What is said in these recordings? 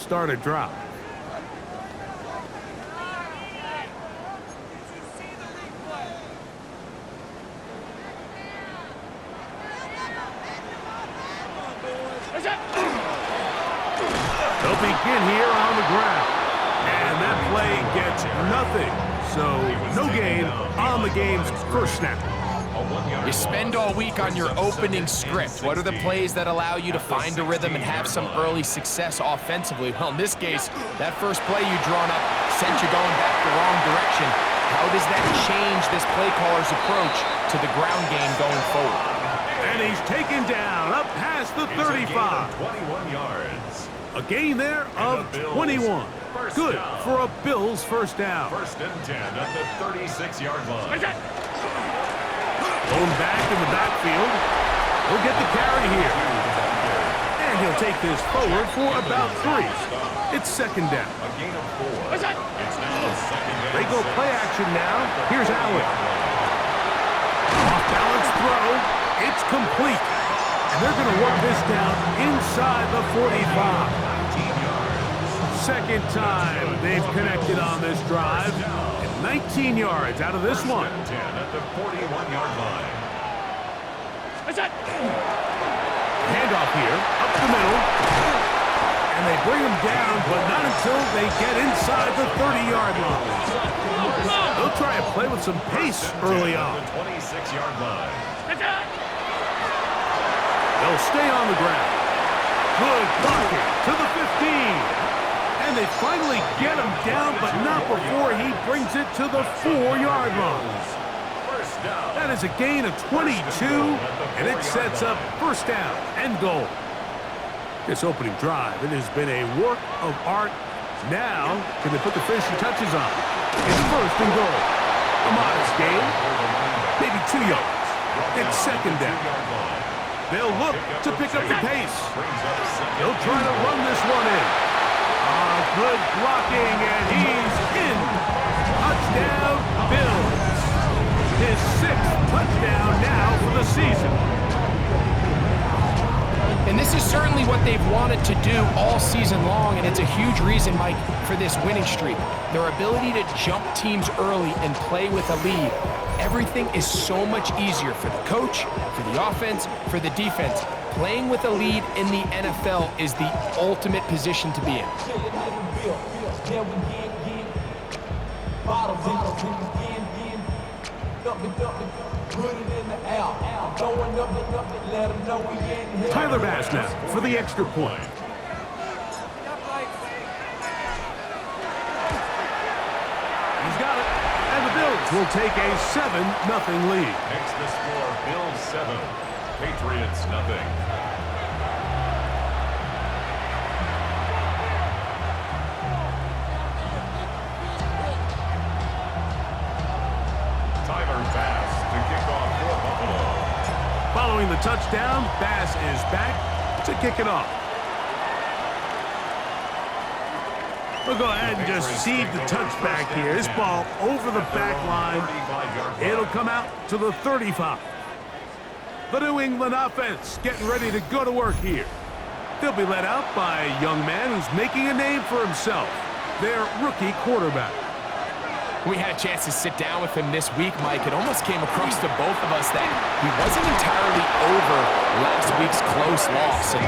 start a drive. They'll begin here on the ground. And that play gets nothing. So no gain on the game's first snap. You spend all week on your opening script. What are the plays that allow you to find a rhythm and have some early success offensively? Well, in this case, that first play you drawn up sent you going back the wrong direction. How does that change this play caller's approach to the ground game going forward? And he's taken down up past the 35. 21 yards. A gain there of 21. Good for a Bills first down. First and 10 at the 36-yard line. Going back in the backfield. He'll get the carry here. And he'll take this forward for about 3. It's second down. A gain of 4. It's now second down. They go play action now. Here's Allen. Off-balance throw. It's complete. And they're going to work this down inside the 45. Second time they've connected on this drive. And 19 yards out of this one. 10 at the 41-yard line. Handoff here, up the middle. And they bring him down, but not until they get inside the 30-yard line. They'll try and play with some pace early on. The 26-yard line. They'll stay on the ground. Good blocking to the 15. And they finally get him down, but not before he brings it to the 4-yard line. That is a gain of 22, and it sets up first down and goal. This opening drive, it has been a work of art. Now, can they put the finishing touches on? It's first and goal. A modest gain, maybe 2 yards. It's second down. They'll look to pick up the pace. They'll try to run this one in. Good blocking, and he's in. Touchdown, Bills. His 6th touchdown now for the season. And this is certainly what they've wanted to do all season long, and it's a huge reason, Mike, for this winning streak. Their ability to jump teams early and play with a lead. Everything is so much easier for the coach, for the offense, for the defense. Playing with a lead in the NFL is the ultimate position to be in. Tyler Bass now for the extra point. He's got it. And the Bills will take a 7-0 lead. Makes the score Bills 7, Patriots nothing. Tyler Bass to kick off for Buffalo. Following the touchdown, Bass is back to kick it off. We'll go ahead and just seed the touchback here. This ball over the back line. It'll come out to the 35. The New England offense getting ready to go to work here. They'll be led out by a young man who's making a name for himself, their rookie quarterback. We had a chance to sit down with him this week, Mike. It almost came across to both of us that he wasn't entirely over last week's close loss. And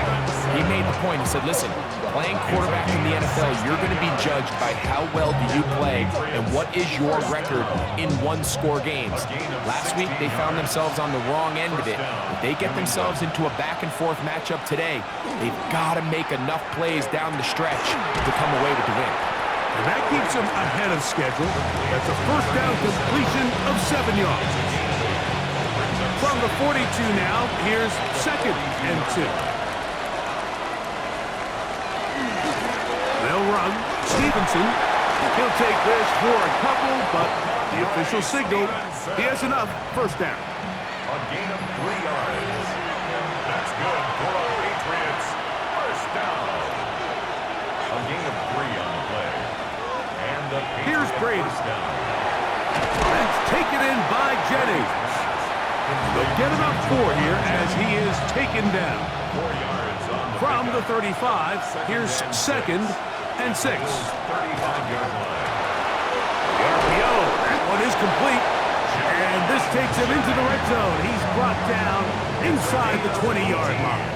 he made the point. He said, listen, playing quarterback in the NFL, you're going to be judged by how well do you play and what is your record in one-score games. Last week, they found themselves on the wrong end of it. If they get themselves into a back-and-forth matchup today, they've got to make enough plays down the stretch to come away with the win. And that keeps them ahead of schedule. That's a first down completion of 7 yards. From the 42 now, here's second and 2. They'll run. Stevenson. He'll take this for a couple, but the official signal, he has enough. First down. A gain of 3 yards. That's good for the Patriots. First down. A gain of 3 on the play. And the Patriots Here's Brady. first down. That's taken in by Jennings. They'll get him up 4 here as he is taken down. 4 yards on the From the 35, here's second and 6. 35-yard line. The RPO, that one is complete. And this takes him into the red zone. He's brought down inside the 20-yard line.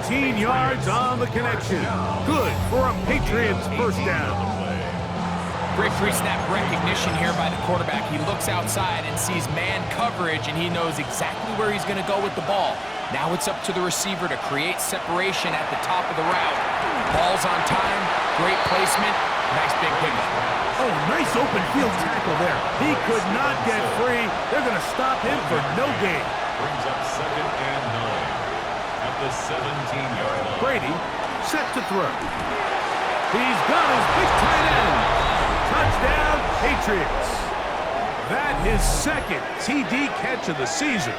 18 yards on the connection. Good for a Patriots first down. Great pre-snap recognition here by the quarterback. He looks outside and sees man coverage, and he knows exactly where he's going to go with the ball. Now it's up to the receiver to create separation at the top of the route. Ball's on time, great placement, nice big pickup. Oh, nice open field tackle there. He could not get free. They're going to stop him for no gain. Brings up second and 9 at the 17-yard line. Brady set to throw. He's got his big tight end. Touchdown, Patriots. That his second TD catch of the season.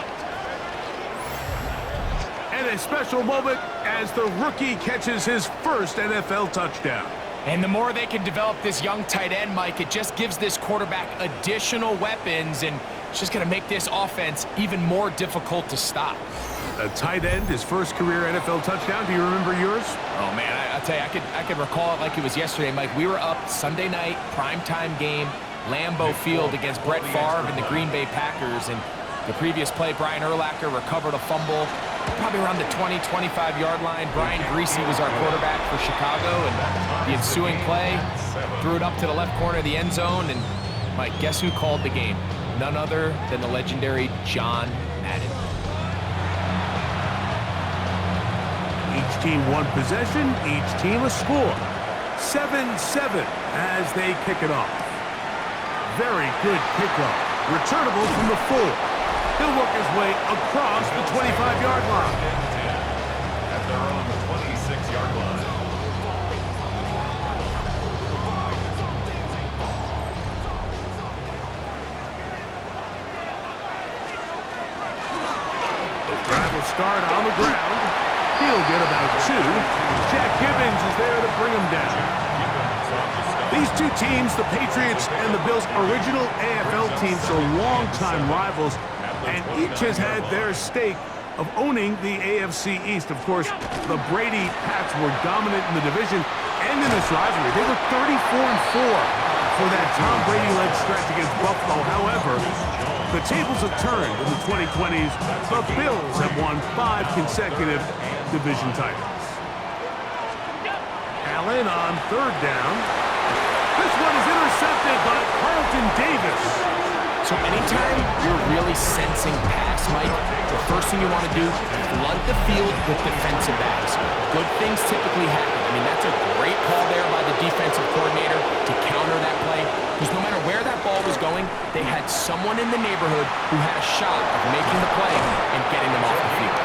And a special moment as the rookie catches his first NFL touchdown. And the more they can develop this young tight end, Mike, it just gives this quarterback additional weapons, and it's just going to make this offense even more difficult to stop. A tight end, his first career NFL touchdown. Do you remember yours? Oh, man, I'll tell you, I could recall it like it was yesterday, Mike. We were up Sunday night, primetime game, Lambeau Field against Brett Favre and the Green Bay Packers, and the previous play, Brian Urlacher recovered a fumble probably around the 20, 25-yard line. Brian Greasy was our quarterback for Chicago, and the ensuing play threw it up to the left corner of the end zone, and Mike, guess who called the game? None other than the legendary John Madden. Each team one possession, each team a score. 7-7 as they kick it off. Very good kickoff. Returnable from the 4. He'll work his way across the 25-yard line. At their own 26-yard line. The drive will start on the ground. He'll get about 2. Jack Gibbons is there to bring him down. These two teams, the Patriots and the Bills, original AFL teams, are longtime rivals, and each has had their stake of owning the AFC East. Of course, the Brady Pats were dominant in the division and in this rivalry. They were 34-4 for that Tom Brady-led stretch against Buffalo. However, the tables have turned in the 2020s. The Bills have won 5 consecutive division titles. Allen on third down. This one is intercepted by Carlton Davis. So anytime you're really sensing pass, Mike, the first thing you want to do is flood the field with defensive backs. Good things typically happen. I mean, that's a great call there by the defensive coordinator to counter that play, because no matter where that ball was going, they had someone in the neighborhood who had a shot of making the play and getting them off the field.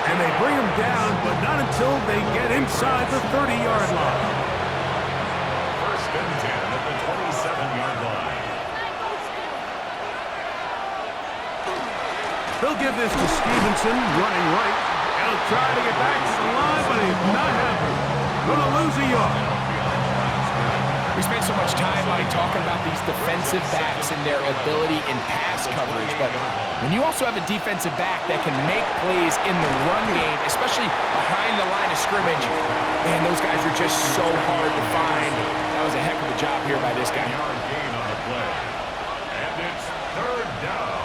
And they bring him down, but not until they get inside the 30-yard line. First and 10 at the 27-yard line. They'll give this to Stevenson, running right. He'll try to get back to the line, but he's not happy. Gonna lose a yard. We spent so much time, Mike, talking about these defensive backs and their ability in pass coverage, but when you also have a defensive back that can make plays in the run game, especially behind the line of scrimmage, man, those guys are just so hard to find. That was a heck of a job here by this guy. Yard gain on the play. And it's third down.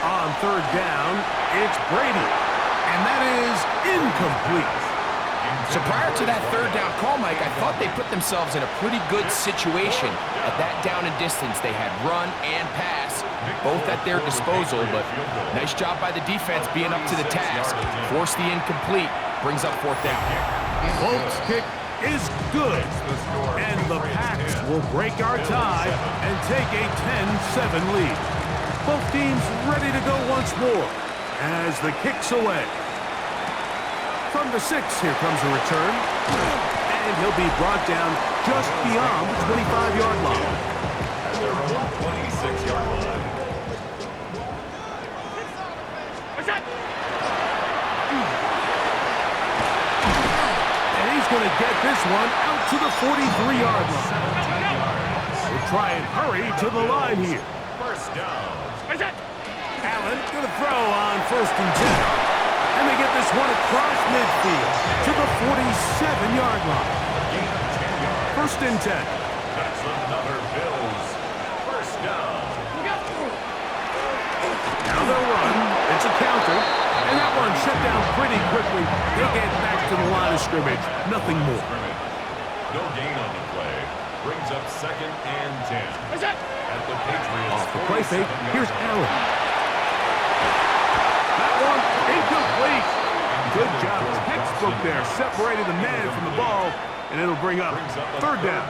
On third down, it's Brady, and that is incomplete. So prior to that third down call, Mike, I thought they put themselves in a pretty good situation. At that down and distance, they had run and pass, both at their disposal, but nice job by the defense being up to the task. Force the incomplete, brings up fourth down. Bolt's kick is good, and the Pats will break our tie and take a 10-7 lead. Both teams ready to go once more as the kick's away. From the 6, here comes a return, and he'll be brought down just beyond the 25-yard line. At their own 26-yard line. And he's going to get this one out to the 43-yard line. We'll try and hurry to the line here. First down. Allen going to throw on 1st and 10. And they get this one across midfield to the 47-yard line. Gain of 10 yards. First and 10. That's another Bills. First down. Now they'll run. It's a counter. And that one shut down pretty quickly. They get back to the line of scrimmage. Nothing more. No gain on the play. Brings up second and 10. At the Patriots. Off the play fake. 47-yard Here's line. Allen. That one incomplete. Good job. Textbook there. Separated the man from the ball. And it'll bring up Brings up a third down.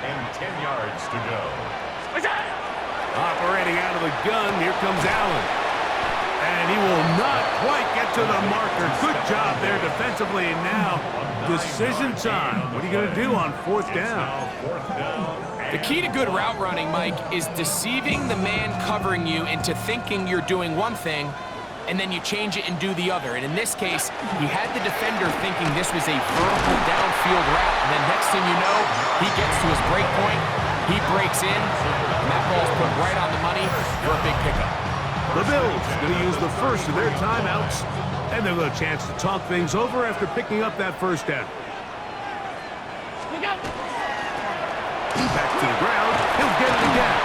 and 10 yards to go. Operating out of the gun. Here comes Allen. And he will not quite get to the marker. Good job there defensively. And now, decision time. What are you going to do on fourth down? The key to good route running, Mike, is deceiving the man covering you into thinking you're doing one thing, and then you change it and do the other. And in this case, he had the defender thinking this was a vertical downfield route. And then next thing you know, he gets to his break point, he breaks in, and that ball's put right on the money for a big pickup. The Bills going to use the first of their timeouts, and they'll have a chance to talk things over after picking up that first down. Back to the ground. He'll get it again.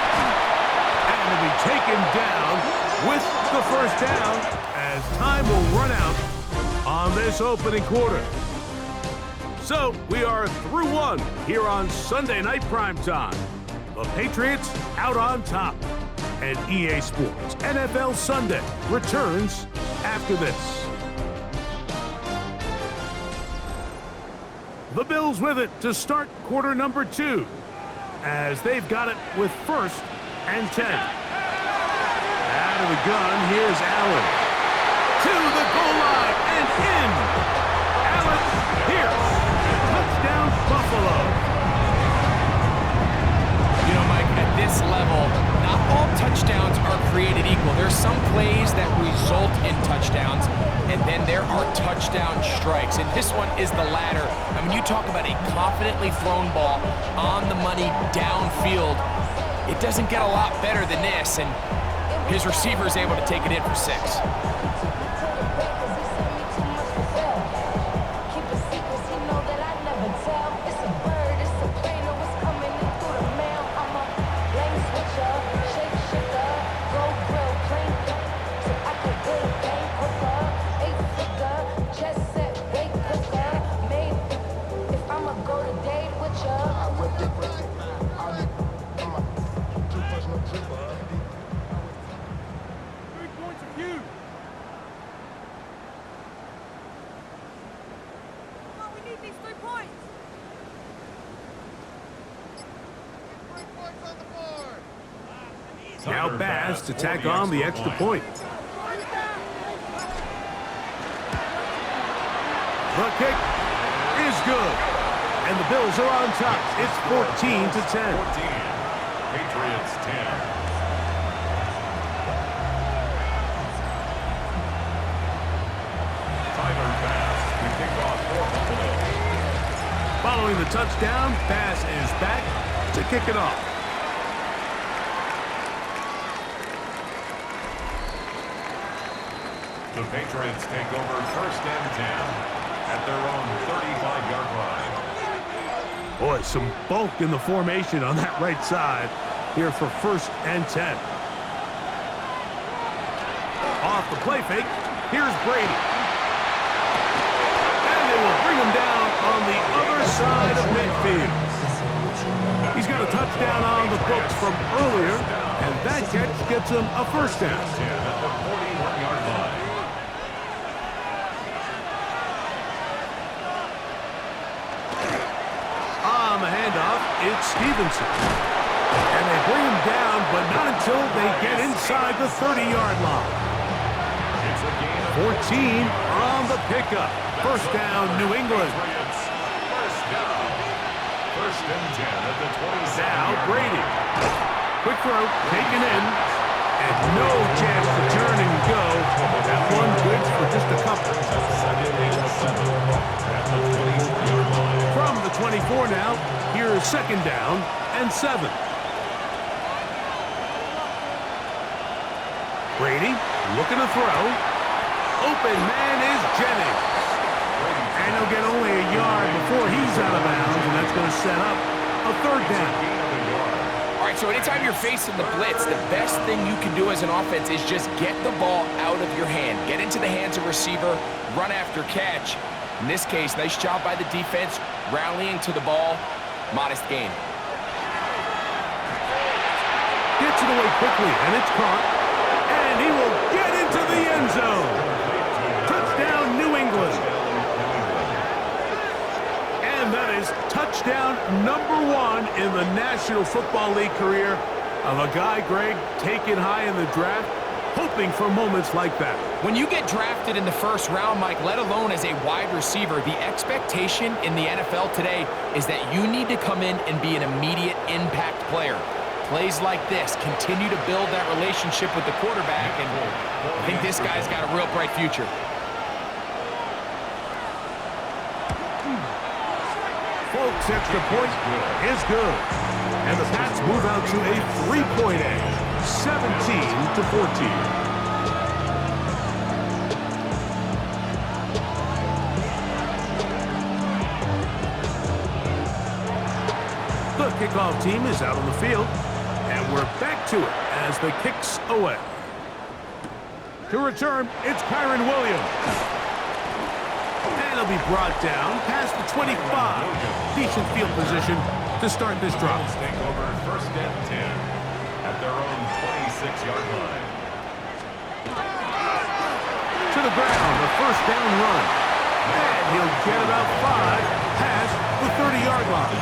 And he'll be taken down with the first down as time will run out on this opening quarter. So we are through one here on Sunday Night Primetime. The Patriots out on top. And EA Sports NFL Sunday returns after this. The Bills with it to start quarter number 2 as they've got it with first and 10. Out of the gun, here's Allen. To the goal line and in. Allen Pierce. Touchdown Buffalo. You know, Mike, at this level, not all touchdowns are created equal. There's some plays that result in touchdowns, and then there are touchdown strikes. And this one is the latter. I mean, you talk about a confidently thrown ball on the money downfield. It doesn't get a lot better than this, and his receiver is able to take it in for 6. Now Bass to tack on the extra point. The kick is good. And the Bills are on top. It's 14-10. 14. Patriots 10. Tyler Bass to kick off for Buffalo. Following the touchdown, Bass is back to kick it off. The Patriots take over first and 10 at their own 35-yard line. Boy, some bulk in the formation on that right side here for first and 10. Off the play fake, here's Brady. And they will bring him down on the other side of midfield. He's got a touchdown on the books from earlier, and that catch gets him a first down. 10 at the 41-yard line. On the handoff, it's Stevenson. And they bring him down, but not until they get inside the 30-yard line. It's a gain of 14 on the pickup. First down, New England. Patriots. First down. First and 10 at the 27. Now Brady. Quick throw, taken in. And no chance to turn and go. That one good for just a couple. Second and 7 at the 24-yard line. From the 24 now, here's second down and 7. Brady looking to throw. open man is Jennings. And he'll get only a yard before he's out of bounds, and that's going to set up a third down. All right, so anytime you're facing the blitz, the best thing you can do as an offense is just get the ball out of your hand. Get into the hands of receiver, run after catch. In this case, nice job by the defense, rallying to the ball. Modest gain. Gets it away quickly, and it's caught. And he will get into the end zone. Touchdown, New England. And that is touchdown number 1 in the National Football League career of a guy, Greg, taken high in the draft, hoping for moments like that. When you get drafted in the first round, Mike, let alone as a wide receiver, the expectation in the NFL today is that you need to come in and be an immediate impact player. Plays like this continue to build that relationship with the quarterback, and I think this guy's got a real bright future. Folks, extra point is good. And the Pats move out to a 3-point edge, 17-14. The kickoff team is out on the field, and we're back to it as the kick's away. To return, it's Kyron Williams. And he'll be brought down past the 25. Decent field position to start this drive. Take over first and 10 at their own 26-yard line. To the ground, the first down run. And he'll get about 5 past the 30-yard line.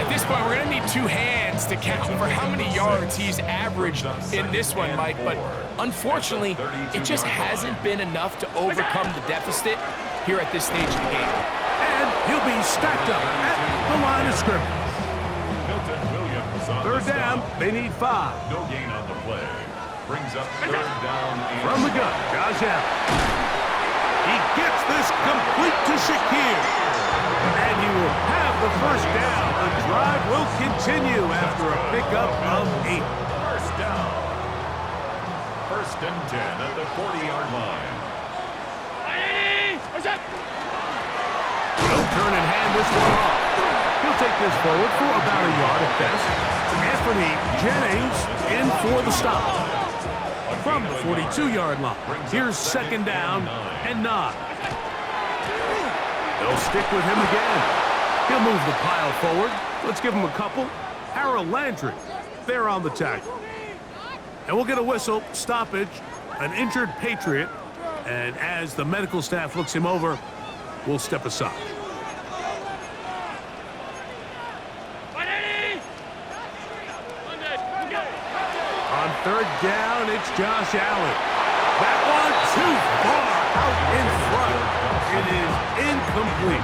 At this point, we're going to need 2 hands to count for how many yards he's averaged in this one, Mike. But unfortunately, it just hasn't been enough to overcome the deficit here at this stage of the game. And he'll be stacked up at the line of scrimmage. Milton Williams on Third the down, stop. they need 5. No gain on the play. Brings up third down and From the gun, Josh Allen. He gets this complete to Shakir. And he will have the first down. The drive will continue after a pickup of 8. first down. First and 10 at the 40-yard line. He'll turn and hand this one off. He'll take this forward for about a yard at best. Anthony Jennings in for the stop. From the 42-yard line, here's second down and 9. They'll stick with him again. He'll move the pile forward. Let's give him a couple. Harold Landry there on the tackle. And we'll get a whistle, stoppage, an injured Patriot. And as the medical staff looks him over, we'll step aside. On third down, it's Josh Allen. That one too far out in front. It is incomplete.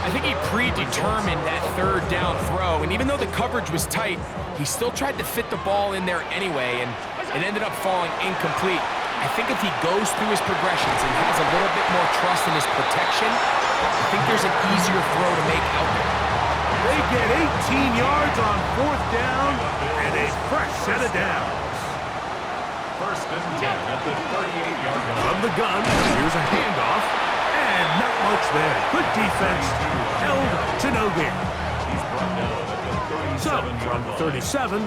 I think he predetermined that third down throw, and even though the coverage was tight, he still tried to fit the ball in there anyway, and it ended up falling incomplete. I think if he goes through his progressions and has a little bit more trust in his protection, I think there's an easier throw to make out there. They get 18 yards on fourth down and a fresh set of downs. First and 10 at the 38-yard line. From the gun, here's a handoff, and not much there. Good defense, held to no gain. He's brought down at the 37-yard So, from the 37,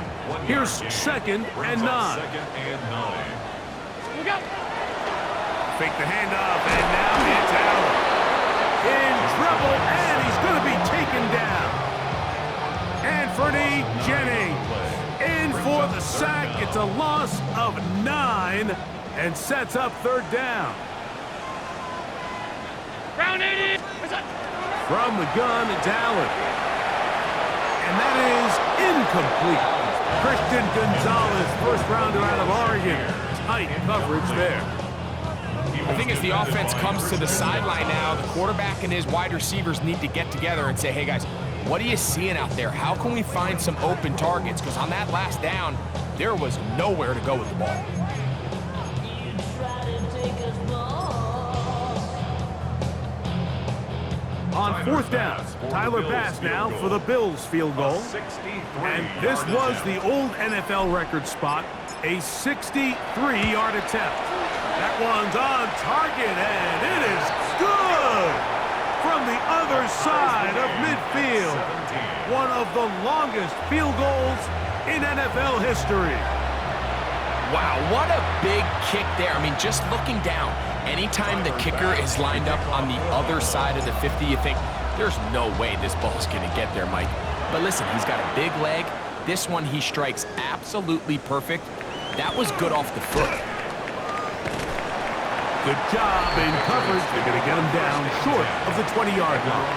here's second and 9. Second and 9. Fake the handoff, and now it's Allen. In trouble, and he's going to be taken down. Anthony Jennings in for the sack. It's a loss of 9 and sets up third down. From the gun, it's Allen. And that is incomplete. Christian Gonzalez, first rounder out of Oregon. Tight coverage there. I think as the offense comes to the sideline now, the quarterback and his wide receivers need to get together and say, hey guys, what are you seeing out there? How can we find some open targets? Because on that last down, there was nowhere to go with the ball. On fourth down, Tyler Bass now for the Bills field goal. And this was the old NFL record spot, a 63-yard attempt. That one's on target, and it is good from the other side of midfield. One of the longest field goals in NFL history. Wow, what a big kick there. I mean, just looking down, anytime the kicker is lined up on the other side of the 50, you think, there's no way this ball's going to get there, Mike. But listen, he's got a big leg. This one he strikes absolutely perfect. That was good off the foot. Good job in coverage. They're going to get him down short of the 20-yard line.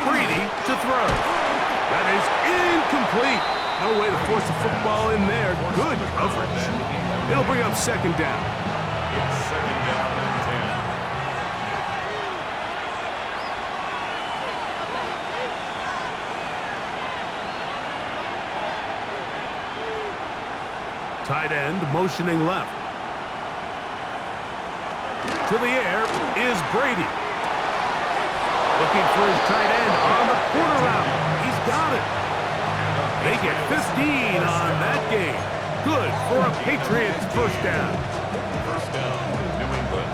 Brady to throw. That is incomplete. No way to force the football in there. Good coverage. It'll bring up second down. It's second down and 10. Tight end motioning left. To the air is Brady. Looking for his tight end on the corner route. He's got it. They get 15 on that game. Good for a Patriots first down. First down, New England.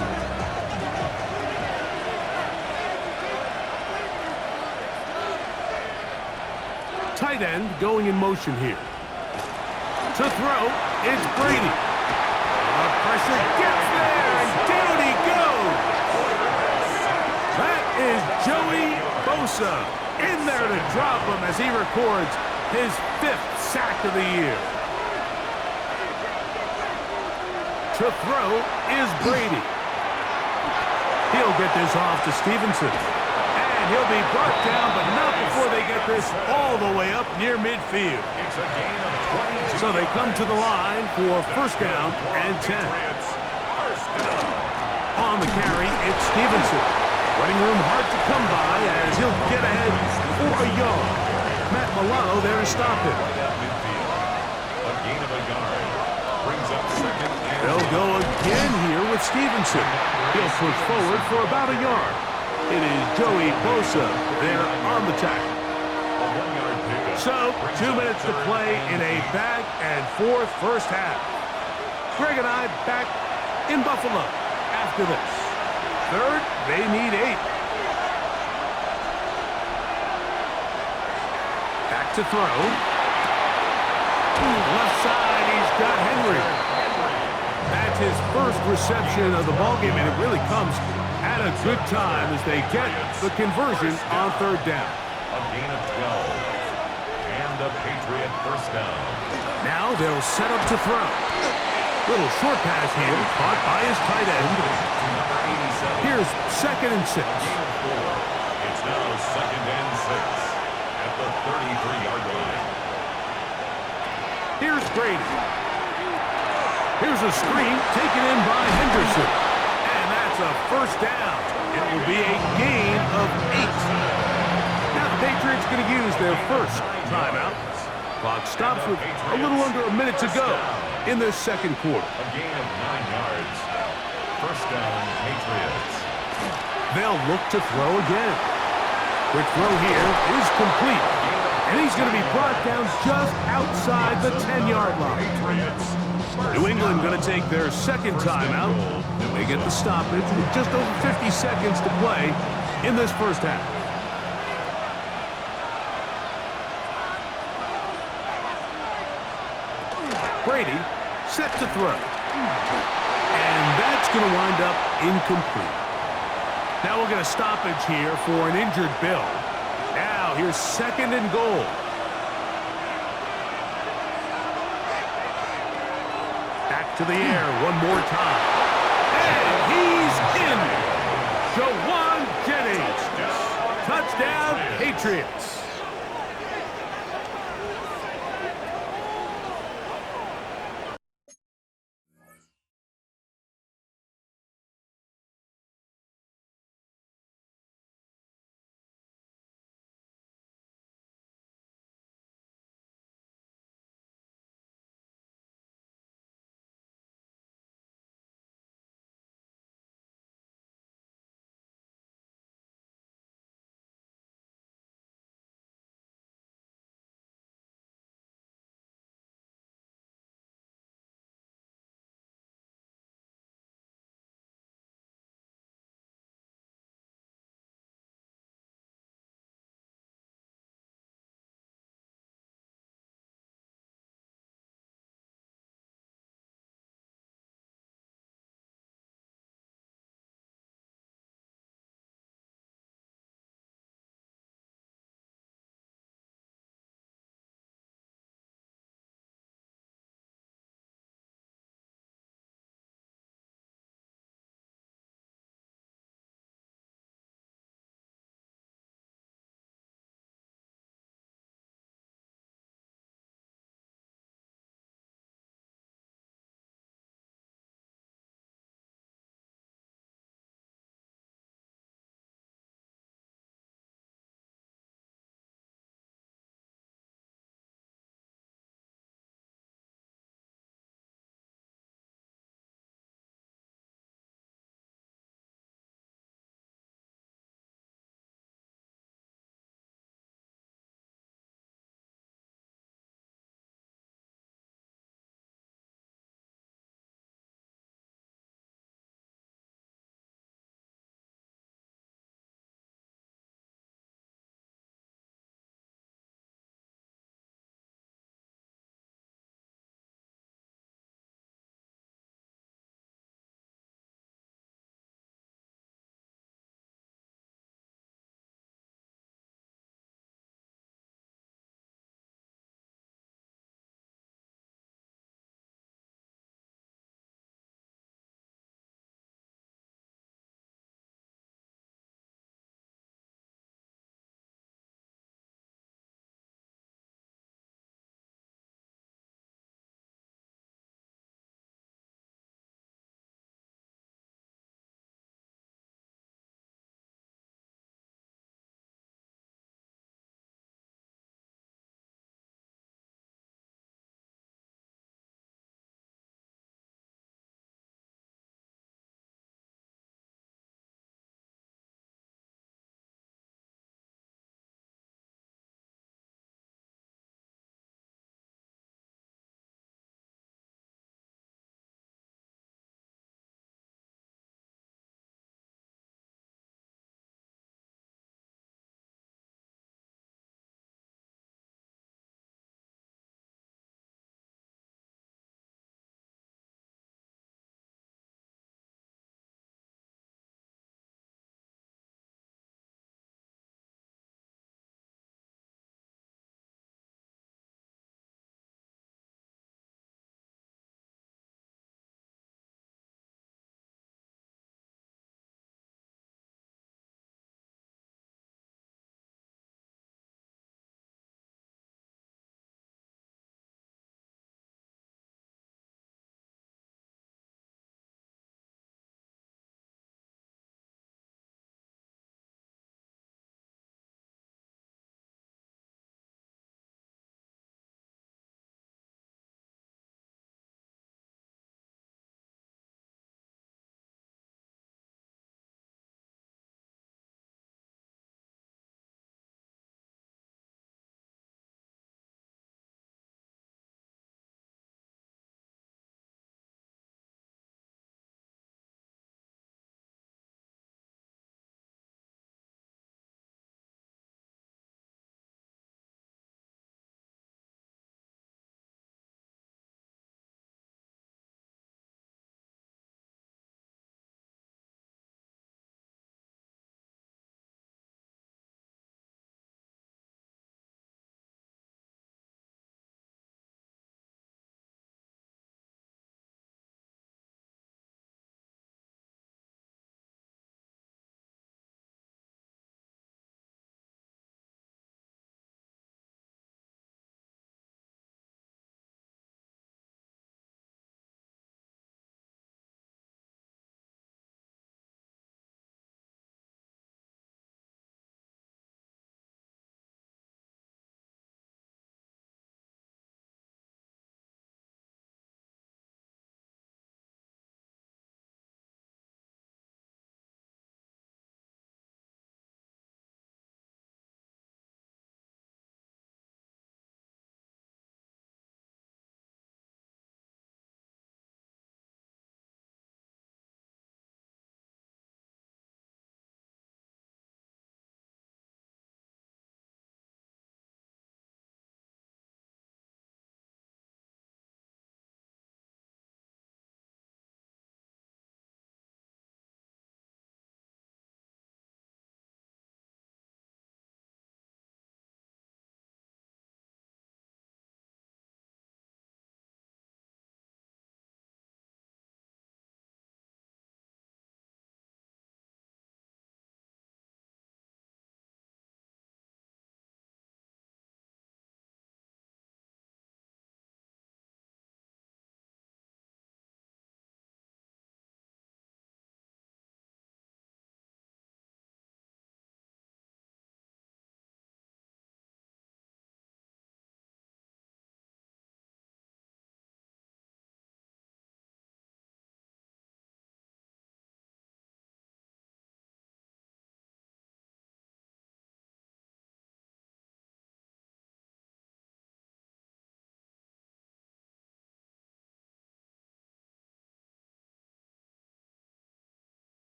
Tight end going in motion here. To throw, it's Brady. The pressure gets there, and down he goes. That is Joey Bosa in there to drop him as he records his 5th sack of the year. To throw is Brady. He'll get this off to Stevenson. And he'll be brought down, but not before they get this all the way up near midfield. It's a gain of 22. So they come to the line for first down and 10. First down. On the carry, it's Stevenson. Running room hard to come by as he'll get ahead for a yard. Matt Milano there to stop him. A gain of a yard. Brings up second and They'll go again here with Stevenson. He'll push forward for about a yard. It is Joey Bosa there on the tackle. a 1-yard pickup. So, 2 minutes to play in a back-and-forth first half. Greg and I back in Buffalo after this. Third, they need 8. Back to throw. Left side, he's got Henry. That's his first reception of the ballgame, and it really comes at a good time as they get the conversion on third down. A gain of 12. And a Patriot first down. Now they'll set up to throw. Little short pass here, caught by his tight end. Number 87. Here's second and 6. Gain of 4. It's now second and 6 at the 33-yard line. Here's Brady. Here's a screen taken in by Henderson. And that's a first down. It will be a gain of 8. Now the Patriots going to use their first timeout. Clock stops with a little under a minute to go in this second quarter. A gain of 9 yards. First down, Patriots. They'll look to throw again. Quick throw here is complete. And he's going to be brought down just outside the 10-yard line. Patriots. New England going to take their second timeout. They get the stoppage with just over 50 seconds to play in this first half. Brady set to throw. And that's going to wind up incomplete. Now we'll get a stoppage here for an injured Bill. Now here's second and goal. Back to the air one more time. And he's in. Jawan Jennings. Touchdown, Patriots.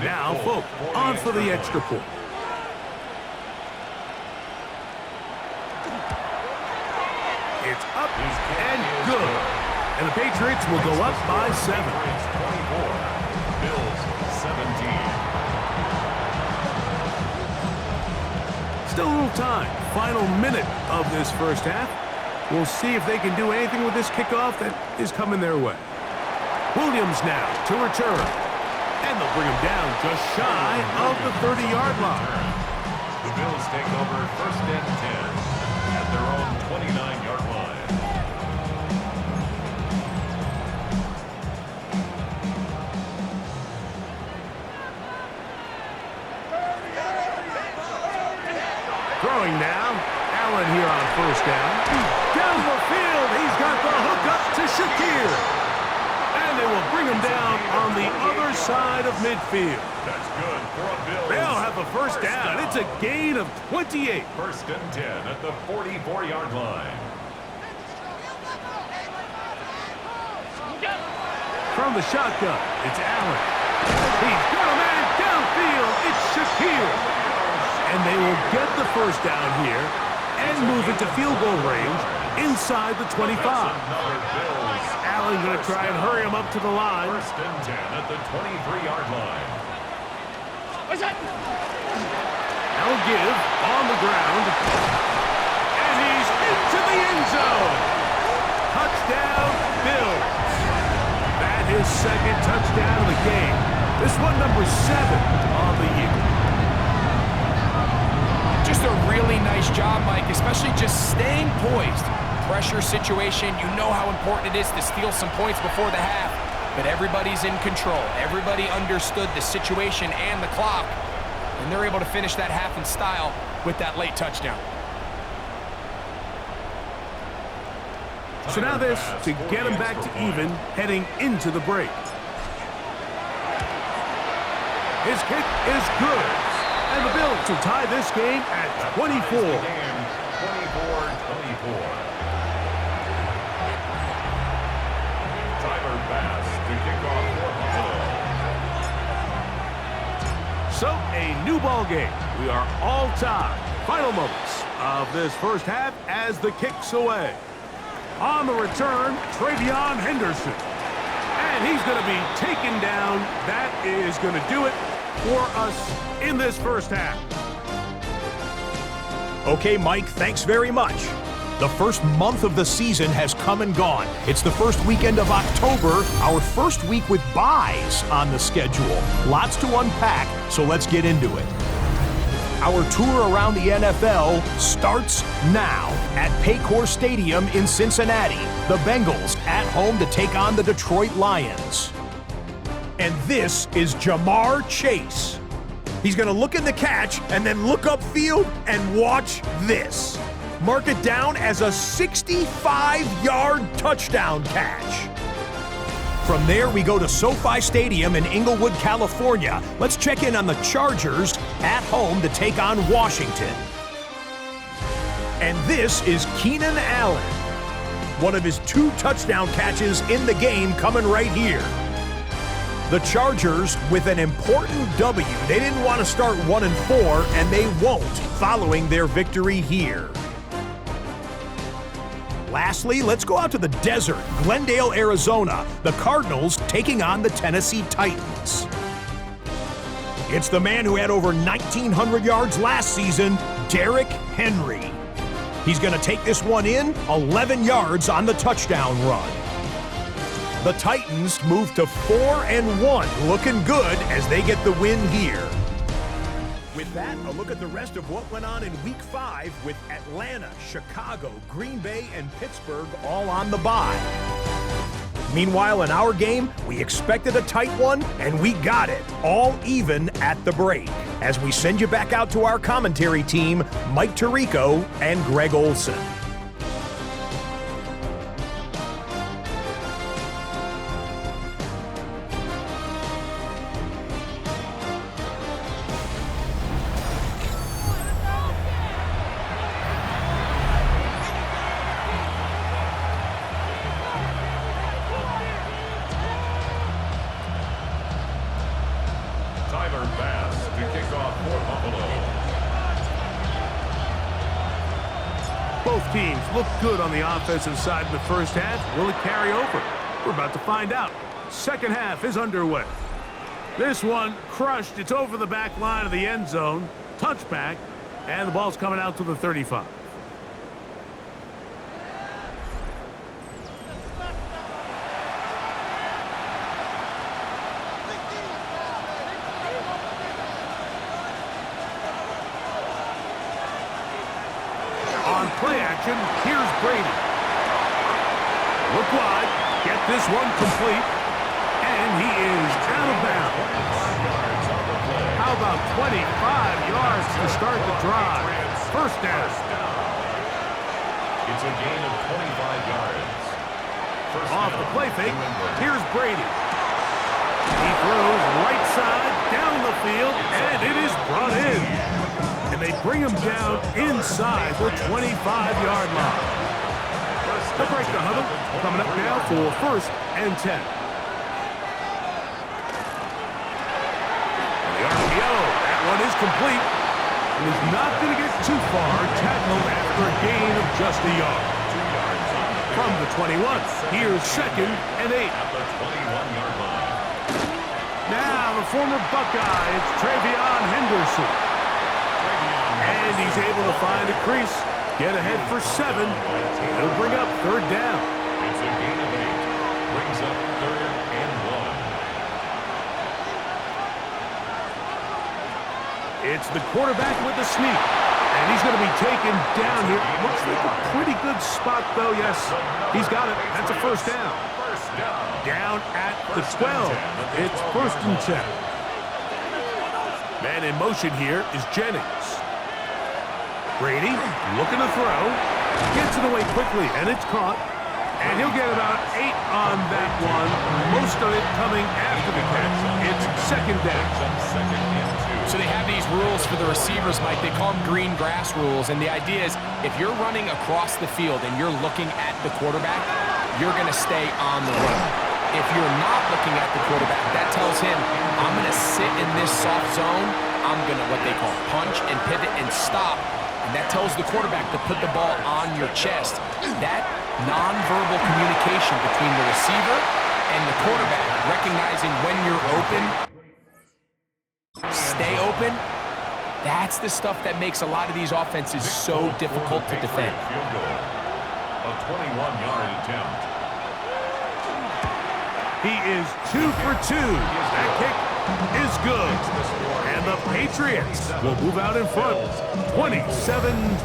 Now Folk on for the extra point. It's up and good. And the Patriots will go up by 7. 24, Bills 17. Still a little time. Final minute of this first half. We'll see if they can do anything with this kickoff that is coming their way. Williams now to return. And they'll bring him down just shy of the 30-yard line. The Bills take over first and 10 at their own 29-yard line. Throwing now. Allen here on first down. Down the field. He's got the hook up to Shakir. And they will bring him down on the other side of midfield. That's good for a Bills. They'll have the first down. It's a gain of 28. First and 10 at the 44-yard line. From the shotgun, it's Allen. He's got a man downfield. It's Shakir. And they will get the first down here and move it to field goal range inside the 25. Allen going to try and hurry him up to the line. First and 10 at the 23-yard line. Now give on the ground. And he's into the end zone. Touchdown, Bills. That is second touchdown of the game. This one number 7 on the year. Just a really nice job, Mike, especially just staying poised. Pressure situation, you know how important it is to steal some points before the half, but everybody's in control. Everybody understood the situation and the clock, and they're able to finish that half in style with that late touchdown. So now this to get him back to even heading into the break. His kick is good. And the Bills to tie this game at 24. 24-24. Tyler Bass to kick off for Buffalo. So a new ball game. We are all tied. Final moments of this first half as the kick's away. On the return, Travion Henderson. And he's going to be taken down. That is going to do it for us in this first half. Okay, Mike, thanks very much. The first month of the season has come and gone. It's the first weekend of October, our first week with byes on the schedule. Lots to unpack, so let's get into it. Our tour around the NFL starts now at Paycor Stadium in Cincinnati. The Bengals at home to take on the Detroit Lions. And this is Jamar Chase. He's going to look in the catch and then look upfield and watch this. Mark it down as a 65-yard touchdown catch. From there, we go to SoFi Stadium in Inglewood, California. Let's check in on the Chargers at home to take on Washington. And this is Keenan Allen. One of his 2 touchdown catches in the game coming right here. The Chargers with an important W. They didn't want to start 1-4, and they won't following their victory here. Lastly, let's go out to the desert, Glendale, Arizona. The Cardinals taking on the Tennessee Titans. It's the man who had over 1,900 yards last season, Derrick Henry. He's going to take this one in, 11 yards on the touchdown run. The Titans move to 4-1, looking good as they get the win here. With that, a look at the rest of what went on in Week 5 with Atlanta, Chicago, Green Bay, and Pittsburgh all on the bye. Meanwhile, in our game, we expected a tight one, and we got it, all even at the break. As we send you back out to our commentary team, Mike Tirico and Greg Olson. Tyler looked good on the offensive side in the first half. Will it carry over? We're about to find out. Second half is underway. This one crushed. It's over the back line of the end zone. Touchback, and the ball's coming out to the 35. On play action, here's Brady. Look wide, get this one complete, and he is out of bounds. How about 25 yards to start the drive? First down. It's a gain of 25 yards. Off the play fake, here's Brady. He throws right side, down the field, and it is brought in. And they bring him down inside the 25-yard line. They'll break the huddle. Coming up now for first and 10. And the RPO, that one is complete. And he's not going to get too far. Tackled after a gain of just a yard. From the 21, here's second and 8. At the 21-yard line. Now the former Buckeye, it's Travion Henderson. And he's able to find a crease, get ahead for 7. He'll bring up third down. It's a gain of 8. Brings up third and 1. It's the quarterback with the sneak. And he's going to be taken down here. Looks like a pretty good spot, though. Yes, he's got it. That's a first down. First down. Down at the 12. It's first and 10. Man in motion here is Jennings. Brady looking to throw. Gets it away quickly, and it's caught. And he'll get about 8 on that one. Most of it coming after the catch. It's second down. Second and 2. So they have these rules for the receivers, Mike. They call them green grass rules. And the idea is if you're running across the field and you're looking at the quarterback, you're going to stay on the run. If you're not looking at the quarterback, that tells him, I'm going to sit in this soft zone. I'm going to what they call punch and pivot and stop. And that tells the quarterback to put the ball on your chest. That nonverbal communication between the receiver and the quarterback, recognizing when you're open, stay open, that's the stuff that makes a lot of these offenses so difficult to defend. Field goal. A 21-yard attempt. He is 2 for 2. That kick is good. And the Patriots will move out in front, 27-24.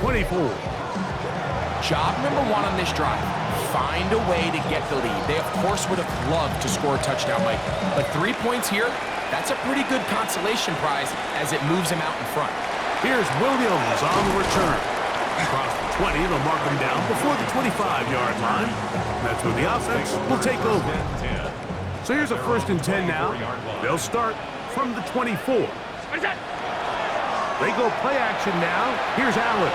Job number 1 on this drive, find a way to get the lead. They, of course, would have loved to score a touchdown, Mike. But 3 points here, that's a pretty good consolation prize as it moves him out in front. Here's Williams on the return. Across the 20, they'll mark him down before the 25-yard line. That's when the offense will take over. So here's a first and 10 now. They'll start from the 24. They go play action now. Here's Allen.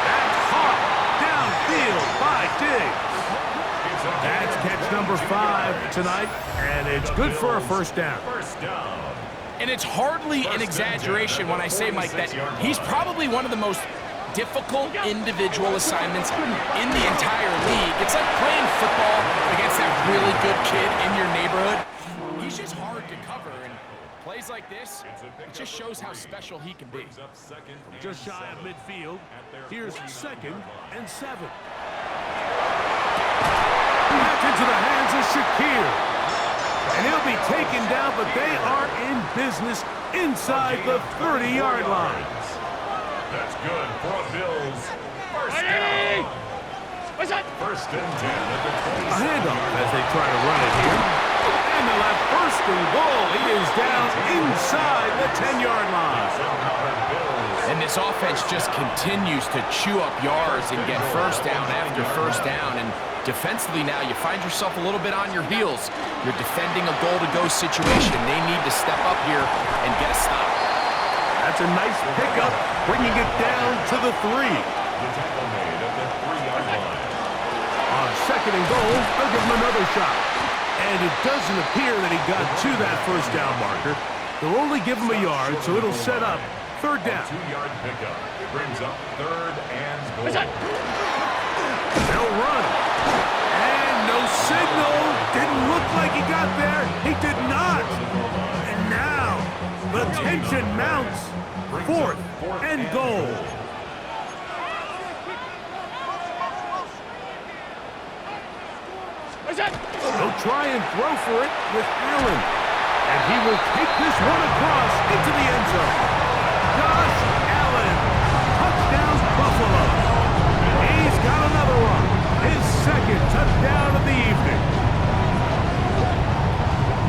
That's hot. Downfield by Diggs. That's catch number 5 tonight, and it's good for a first down. And it's hardly an exaggeration when I say, Mike, that he's probably one of the most difficult individual assignments in the entire league. It's like playing football against that really good kid in your neighborhood. He's just hard to cover, and plays like this, it just shows how special he can be. Just shy of midfield. Here's second and 7. Back into the hands of Shakir. And he'll be taken down, but they are in business inside the 30-yard line. That's good for a Bills. First down. What's that? First and 10 at the 20. A handoff as they try to run it here. And they'll have first and goal. He is down inside the 10-yard line. And this offense just continues to chew up yards and get first down after first down. And defensively now, you find yourself a little bit on your heels. You're defending a goal-to-go situation. They need to step up here and get a stop. That's a nice pickup, bringing it down to the 3. The tackle made at the 3-yard line. On second and goal, they'll give him another shot. And it doesn't appear that he got to that first down marker. They'll only give him a yard, so it'll set up Third down. 2-yard pickup. It brings up 3rd and goal. They'll run. And no signal. Didn't look like he got there. He did not. And now the tension mounts. 4th and goal. He'll try and throw for it with Allen. And he will take this one across into the end zone. Josh Allen. Touchdown, Buffalo. He's got another one. His 2nd touchdown of the evening.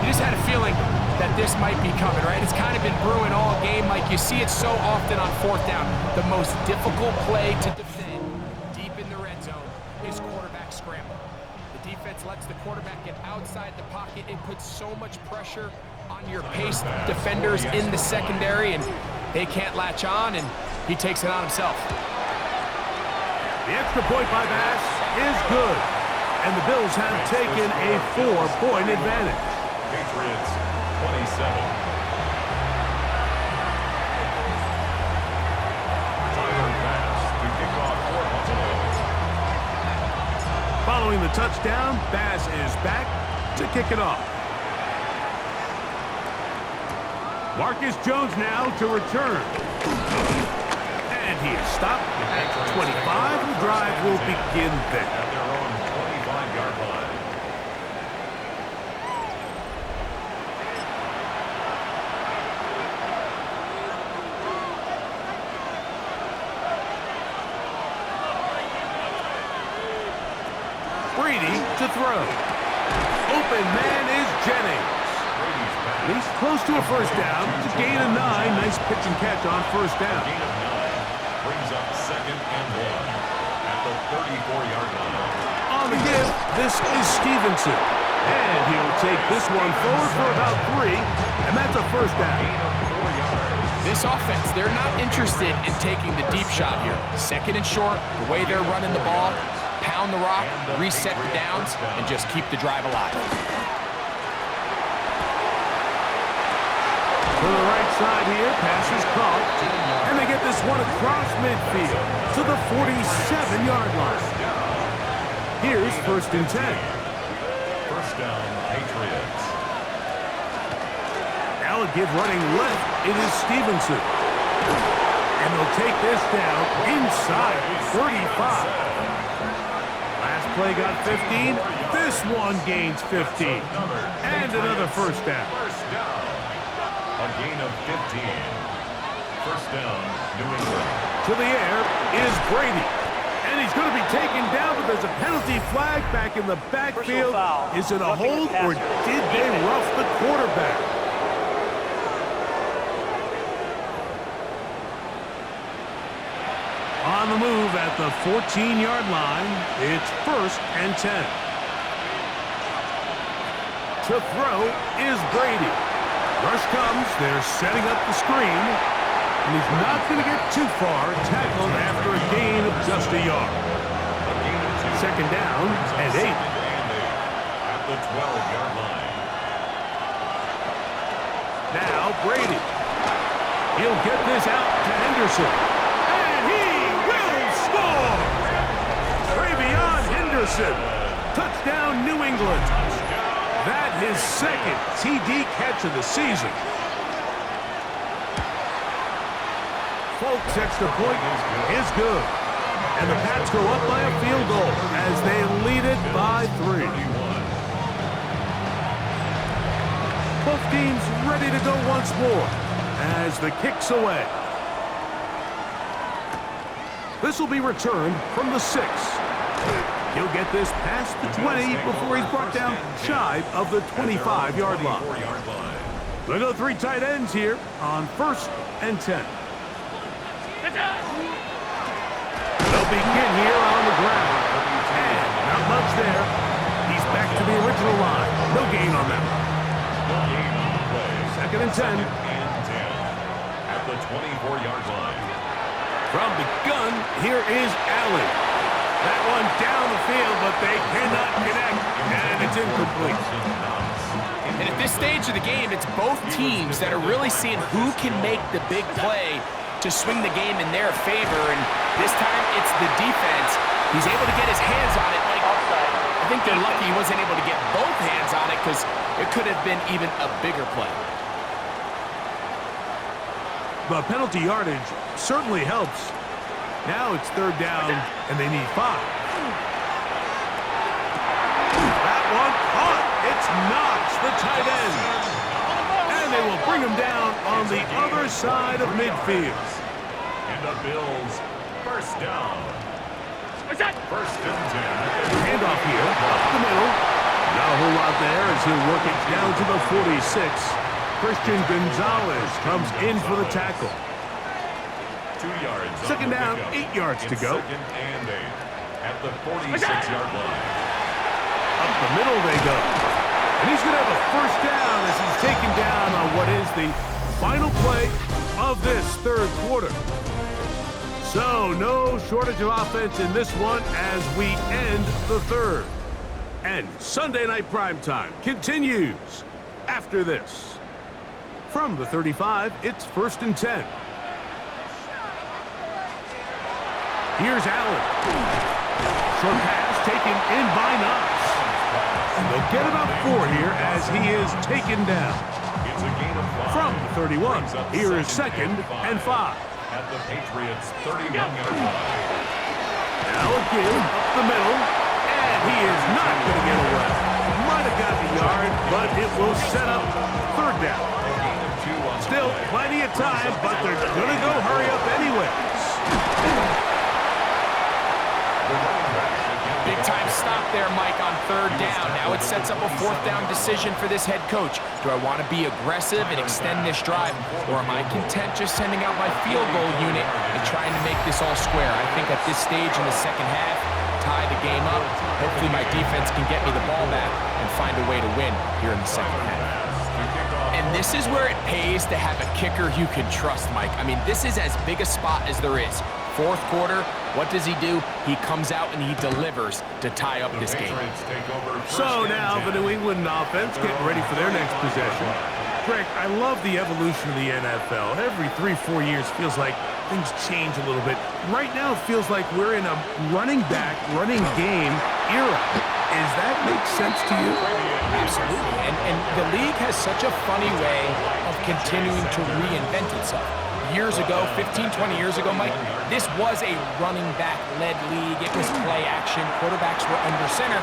You just had a feeling that this might be coming, right? It's kind of been brewing all game. Like you see it so often on 4th down. The most difficult play to defend deep in the red zone is quarterback scramble. The defense lets the quarterback get outside the pocket. It puts so much pressure on your paced defenders in the secondary, and they can't latch on, and he takes it on himself. The extra point by Bass is good. And the Bills have taken a 4-point advantage. Patriots 27. Tyler Bass to kick off for Buffalo. Following the touchdown, Bass is back to kick it off. Marcus Jones now to return. And he is stopped at 25. The drive will begin there. At their own 25-yard line. Brady to throw. Open man is Jennings. He's close to a first down. It's a gain of 9. Nice pitch and catch on first down. Gain of 9 brings up 2nd and 1 at the 34-yard line. On the give, this is Stevenson. And he'll take this one forward for about 3. And that's a first down. Gain of 4 yards. This offense, they're not interested in taking the deep shot here. 2nd and short, the way they're running the ball, pound the rock, reset the downs, and just keep the drive alive. To the right side here, pass is caught. And they get this one across midfield to the 47-yard line. Here's 1st and 10. First down, Patriots. Now a give running left. It is Stevenson. And they'll take this down inside 35. Last play got 15. This one gains 15. And another first down. First down. A gain of 15. First down, New England. To the air is Brady. And he's going to be taken down, but there's a penalty flag back in the backfield. Is it a hold, or did they rough the quarterback? On the move at the 14-yard line, it's 1st and 10. To throw is Brady. Rush comes, they're setting up the screen, and he's not going to get too far, tackled after a gain of just a yard. Second down and 8. At the 12-yard line. Now Brady. He'll get this out to Henderson. And he will score! Travion Henderson. Touchdown, New England. That his 2nd TD catch of the season. Folks, extra point is good. And the Pats go up by a field goal as they lead it by 3. Both teams ready to go once more as the kick's away. This will be returned from the 6. He'll get this past the 20 before he's brought down shy of the 25-yard line. We'll go 3 tight ends here on 1st and 10. They'll begin here on the ground. And not much there. He's back to the original line. No gain on that one. 2nd and 10. At the 24-yard line. From the gun, here is Allen. That one down the field, but they cannot connect, and it's incomplete. And at this stage of the game, it's both teams that are really seeing who can make the big play to swing the game in their favor. And this time, it's the defense. He's able to get his hands on it. Like, I think they're lucky he wasn't able to get both hands on it because it could have been even a bigger play. The penalty yardage certainly helps. Now it's third down, and they need 5. That one caught. It's Knox, the tight end. And they will bring him down on the other side of midfield. And the Bills, first down. First and 10. Handoff here, up the middle. Not a whole lot there as he'll work it down to the 46. Christian Gonzalez comes in for the tackle. 2 yards. Second down, 8 yards to go. Second and 8 at the 46-yard line. Up the middle they go. And he's going to have a first down as he's taken down on what is the final play of this third quarter. So no shortage of offense in this one as we end the third. And Sunday Night Primetime continues after this. From the 35, it's first and 10. Here's Allen. Short pass taken in by Knox. And they'll get about 4 here as he is taken down. It's a gain of 5. From the 31, here is second and 5. At the Patriots' 31-yard line. Now again, up the middle. And he is not going to get away. Might have got the yard, but it will set up third down. A gain of 2 on Still plenty of time, but they're going to go hurry up anyways. Big time stop there, Mike, on third down. Now it sets up a fourth down decision for this head coach. Do I want to be aggressive and extend this drive, or am I content just sending out my field goal unit and trying to make this all square? I think at this stage in the second half, tie the game up. Hopefully my defense can get me the ball back and find a way to win here in the second half. And this is where it pays to have a kicker you can trust, Mike. I mean, this is as big a spot as there is. Fourth quarter, what does he do? He comes out and he delivers to tie up this game. So now the New England offense getting ready for their next possession. Greg, I love the evolution of the NFL. Every 3-4 years feels like things change a little bit. Right now it feels like we're in a running back, running game era. Does that make sense to you? Absolutely. And the league has such a funny way of continuing to reinvent itself. Years ago, 15, 20 years ago, Mike, this was a running back-led league. It was play action. Quarterbacks were under center.